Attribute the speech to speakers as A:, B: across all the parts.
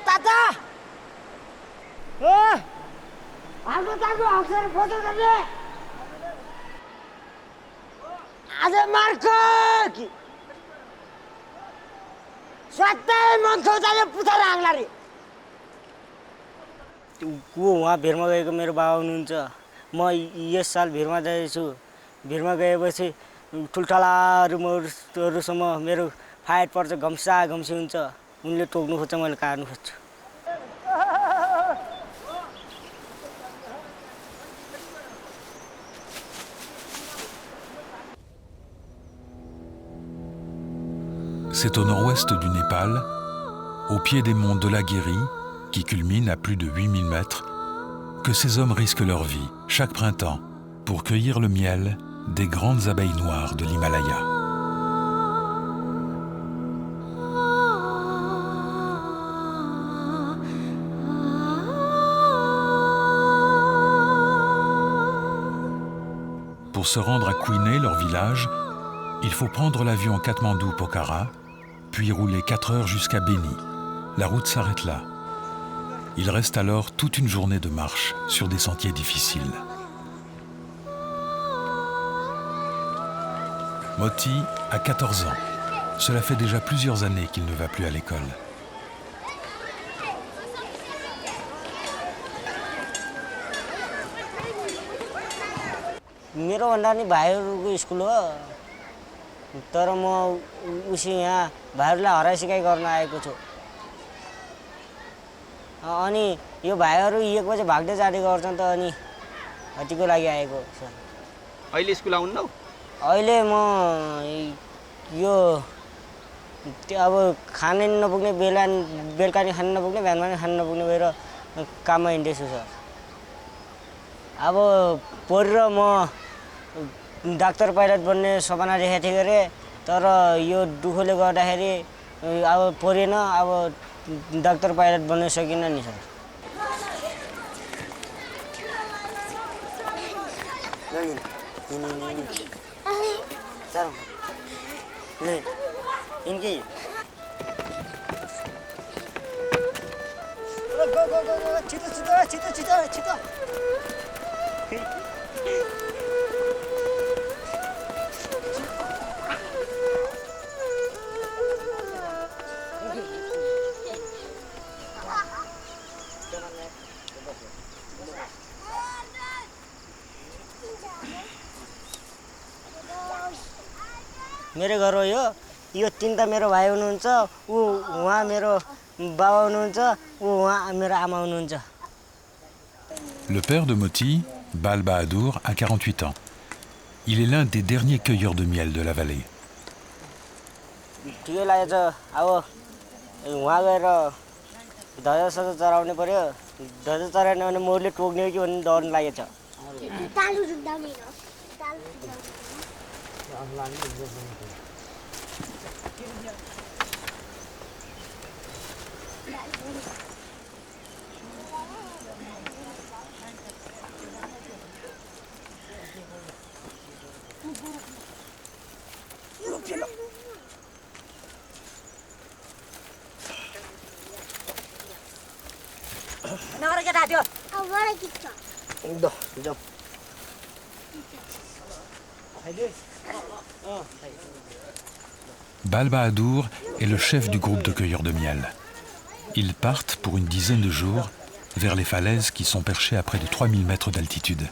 A: ताता हाम्रो ताको अक्षर फोटो गर्ने आज मार्को कि स्वात्तै मन खौचाले पुथर हाङ्ला रे
B: को उहाँ भिरमा गएको मेरो बाबा हुनुहुन्छ म यस साल भिरमा जाँदैछु भिरमा गएपछि ठुल्ठुलाहरूसँग मेरो फाइट पर्छ घम्सा घम्सी हुन्छ उनले टोक्नु खोज्छ मैले काट्नु खोज्छु
C: C'est au nord-ouest du Népal, au pied des monts Dholagiri, qui culminent à plus de 8000 mètres, que ces hommes risquent leur vie chaque printemps pour cueillir le miel des grandes abeilles noires de l'Himalaya. Pour se rendre à Kouiné, leur village, il faut prendre l'avion Katmandou-Pokhara, puis rouler 4 heures jusqu'à Béni. La route s'arrête là. Il reste alors toute une journée de marche sur des sentiers difficiles. Moti a 14 ans. Cela fait déjà plusieurs années qu'il ne va plus à l'école.
B: मेरो भन्दा नि भाइहरूको school हो तर म उसी यहाँ भाइहरूलाई हराइसिकाइ गर्न आएको छु अनि यो भाइहरू 1 बजे भाग्दै जाँदै गर्छन् त अनि हतिको लागि आएको छ
D: अहिले स्कुल आउनु
B: अहिले म यो अब खाने नपुग्ने बेलुका नि खान नपुग्ने बिहानमा नि खान नपुग्ने भएर काममा हिँड्दैछु सर अब पढेर म डाक्टर पाइलट बन्ने सपना देखेको थिएँ गरे तर यो दुःखले गर्दाखेरि अब पढेन अब डाक्टर पाइलट बन्न सकिन नि सर इनकी छिटो मेरो घर हो यो 3 त मेरो भाइ हुनुहुन्छ उहाँ मेरो बाबा हुनुहुन्छ उहाँ मेरो आमा हुनुहुन्छ
C: Le père de Moti, Bal Bahadur, a 48 ans. Il est l'un des derniers cueilleurs de miel de la vallée.
B: ठिकै लागेछ अब उहाँ गएर ध्वजा चढाउनु पर्यो ध्वजा चढाएन भने मोरले टोक्ने हो कि भन्ने डर लागेछ
C: Bal Bahadur est le chef du groupe de cueilleurs de miel. Ils partent pour une dizaine de jours vers les falaises qui sont perchées à près de 3000 mètres d'altitude.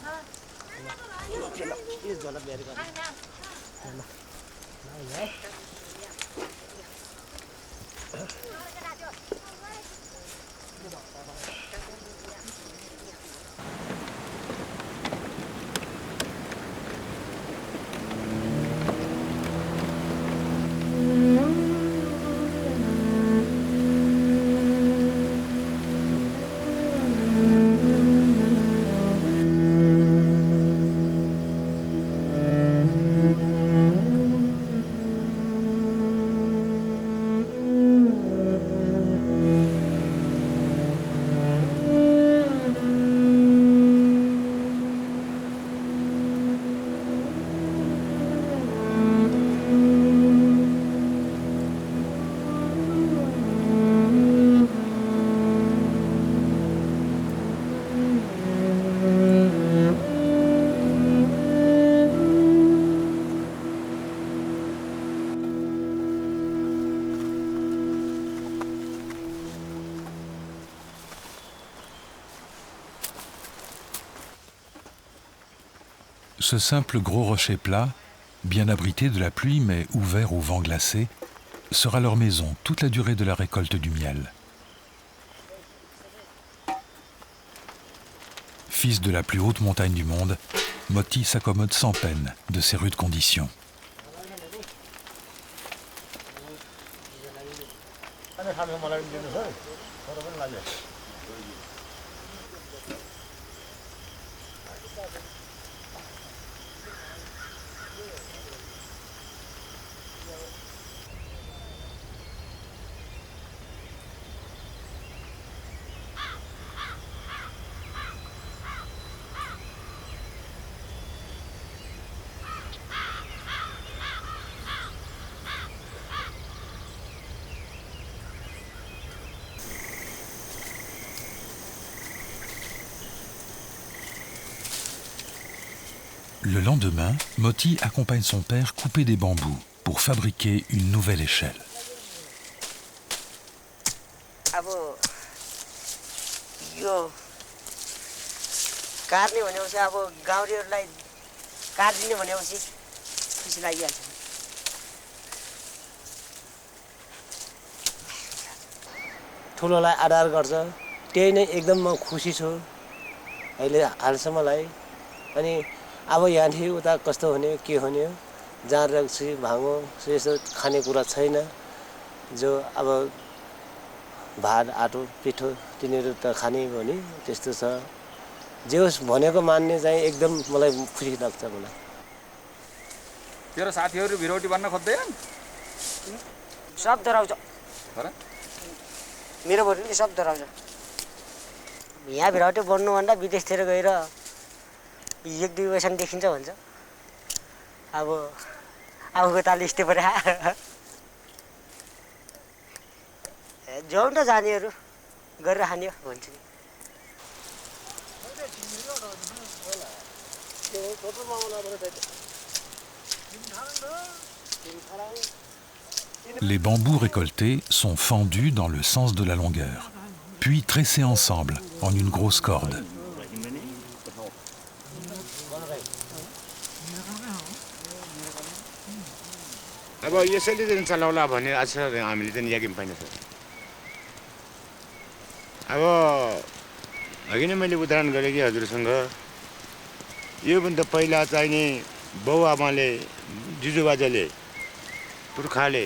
C: Ce simple gros rocher plat, bien abrité de la pluie mais ouvert au vent glacé, sera leur maison toute la durée de la récolte du miel. Fils de la plus haute montagne du monde, Moti s'accommode sans peine de ces rudes conditions. Le lendemain, Moti accompagne son père couper des bambous pour fabriquer une nouvelle échelle.
B: अब यो काट्ने भनेपछि अब गाउँलेहरूलाई काटिदिने भनेपछि खुसी लागिहाल्छ।
E: ठुलोलाई आदर गर्छ, त्यही नै एकदम म खुसी छु अहिले हालसम्मलाई। अनि अब यहाँदेखि उता कस्तो हुने के हुने जहाँ रक्सी भाँगो यस्तो खानेकुरा छैन, जो अब भात आटो पिठो तिनीहरू त खाने हो नि, त्यस्तो छ। जे होस् भनेको मान्ने चाहिँ एकदम मलाई खुसी लाग्छ मलाई।
D: तेरो साथीहरू भिरौटी बन्न खोज्दैनन्?
B: सब डराउँछ, मेरो भोलि सब डराउँछ। यहाँ भिराउटे बन्नुभन्दा विदेशतिर गएर 1-2 पैसा देखिन्छ भन्छ। अब आफूको ताल यस्तै पऱ्यो। जाउँ त जानेहरू गरेर खाने भन्छ नि।
C: Les bambous récoltés sont fendus dans le sens de la longueur, puis tressés ensemble en une grosse corde.
F: अब यसैले चाहिँ चलाउला भन्ने आशा हामीले चाहिँ याकिम पाइन छ। अब अघि नै मैले उदाहरण गरेँ कि हजुरसँग, योभन्दा पहिला चाहिँ नि बाउआमाले जुजुबाजेले पुर्खाले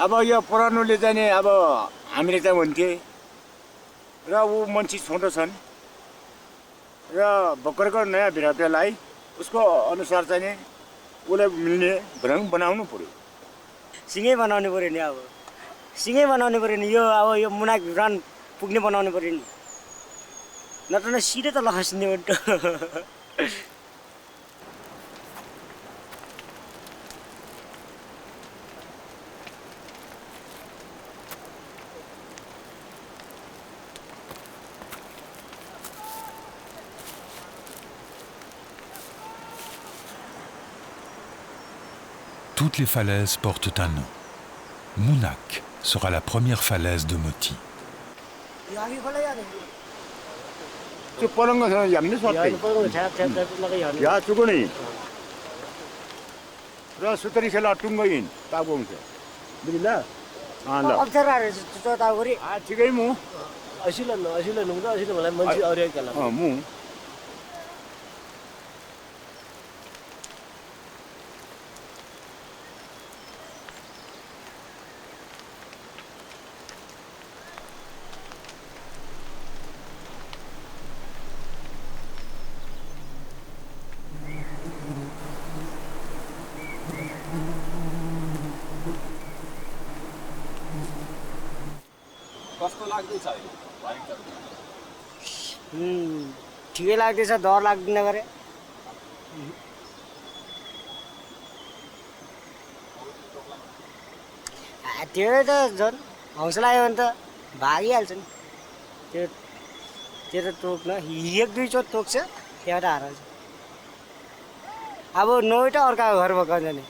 F: अब यो पुरानोले चाहिँ नि अब हामीले चाहिँ हुन्थे र ऊ मान्छे छोटो छन् र भर्खरको नयाँ भिरातेलाई उसको अनुसार चाहिँ नि उसलाई मिल्ने भ्रङ बनाउनु पर्यो।
B: सिँगै बनाउनु पर्यो नि। अब सिँगै बनाउनु पर्यो नि। यो अब यो मुना भिरान पुग्ने बनाउनु पर्यो नि, नत्र सिधै त लखस्ने हो।
C: Toutes les falaises portent un nom. Mounak sera la première falaise de Moti.
F: त्यो पलङ्ग छ याम्ने सक्दै या चुकुनै र सुतरी खेला टुङ्गइन ताबो हुन्छ बुझिला ल
B: अप्ठ्याराहरू चोता गरी
F: ठिकै मु
E: असिलो नुग्दा असिलो मलाई मान्छे अरे केला
F: मु
D: कस्तो लाग्दैछ अहिले?
B: ठिकै लाग्दैछ, डर लाग्दैन गरे। त्यो त झन् हौसला आयो भने त भागिहाल्छ नि त्यो त्यो त टोक्न एक दुईचोटि टोक्छ त्यहाँबाट हराउँछ अब नौवटा अर्काको घर भएको जाने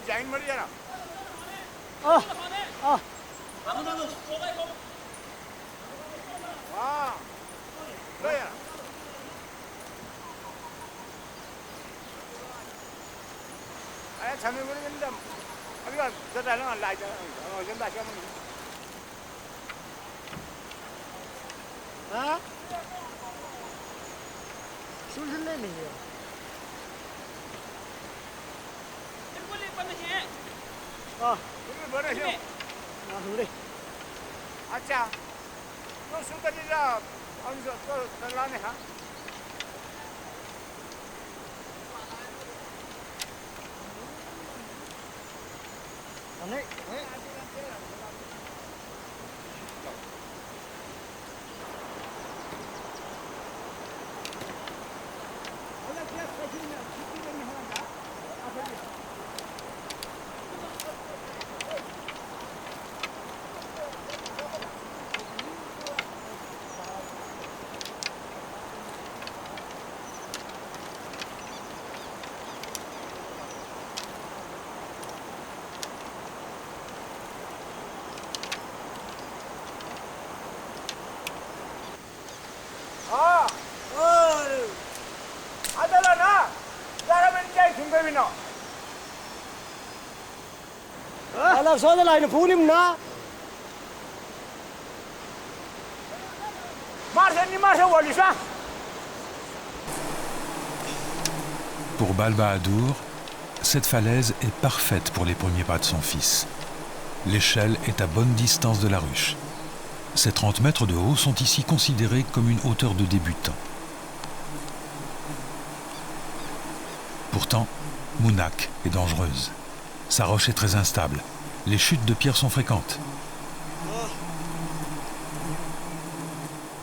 F: जाइन मरी जाना छामे पनि नि त अलिक जताले लाग्छ हजुर बाछा पनि
B: सुन्दै नि
F: अच्छा तो सुतरी र अंश तो लाने हा
B: अलग सोधल होइन फुलिम न
C: Pour Balbahadour, cette falaise est parfaite pour les premiers pas de son fils. L'échelle est à bonne distance de la ruche. Ces 30 mètres de haut sont ici considérés comme une hauteur de débutant. Pourtant, Mounak est dangereuse. Sa roche est très instable. Les chutes de pierre sont fréquentes.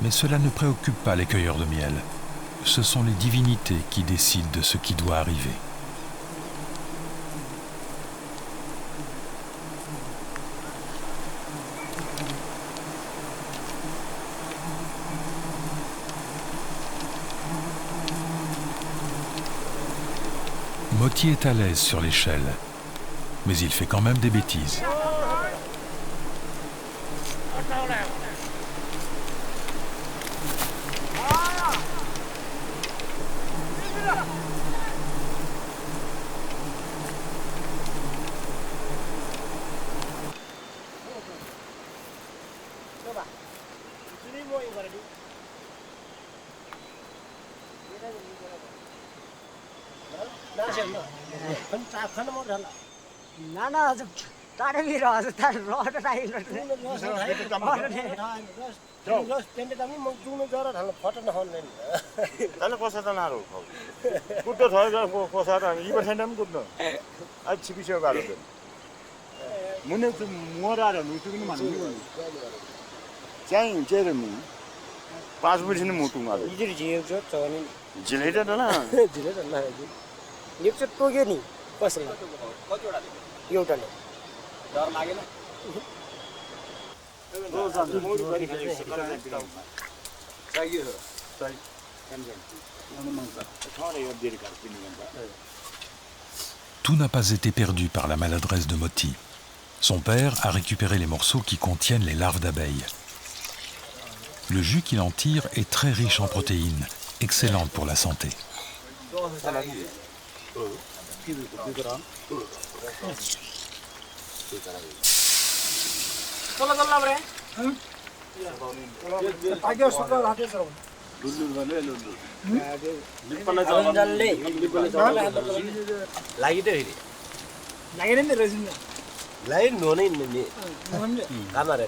C: Mais cela ne préoccupe pas les cueilleurs de miel. Ce sont les divinités qui décident de ce qui doit arriver. Moti est à l'aise sur l'échelle, mais il fait quand même des bêtises.
B: ना ना हजुर टाढै मेरो हजुर टाढो rod राखेको
F: Dale cosa tan aro. Kutto thoga cosa tan iba thendam kutno. Aj chipisho garo den. Mune tu mora ra nu tu ni manu. Chai chere mu. 5 बजी नै मोटु मारे.
B: हिजो झिएको छ चौनी
F: जिलेटा न ना.
B: झिलेटा न एक चोट टोक्यो नि कसैले
D: कतिवटा
B: एउटाले
D: डर लागेन
F: Thore yo diri kar pini ganda.
C: tout n'a pas été perdu par la maladresse de Moti. Son père a récupéré les morceaux qui contiennent les larves d'abeilles. Le jus qu'il en tire est très riche en protéines, excellente pour la santé.
E: लाइन नोनै नि कामरे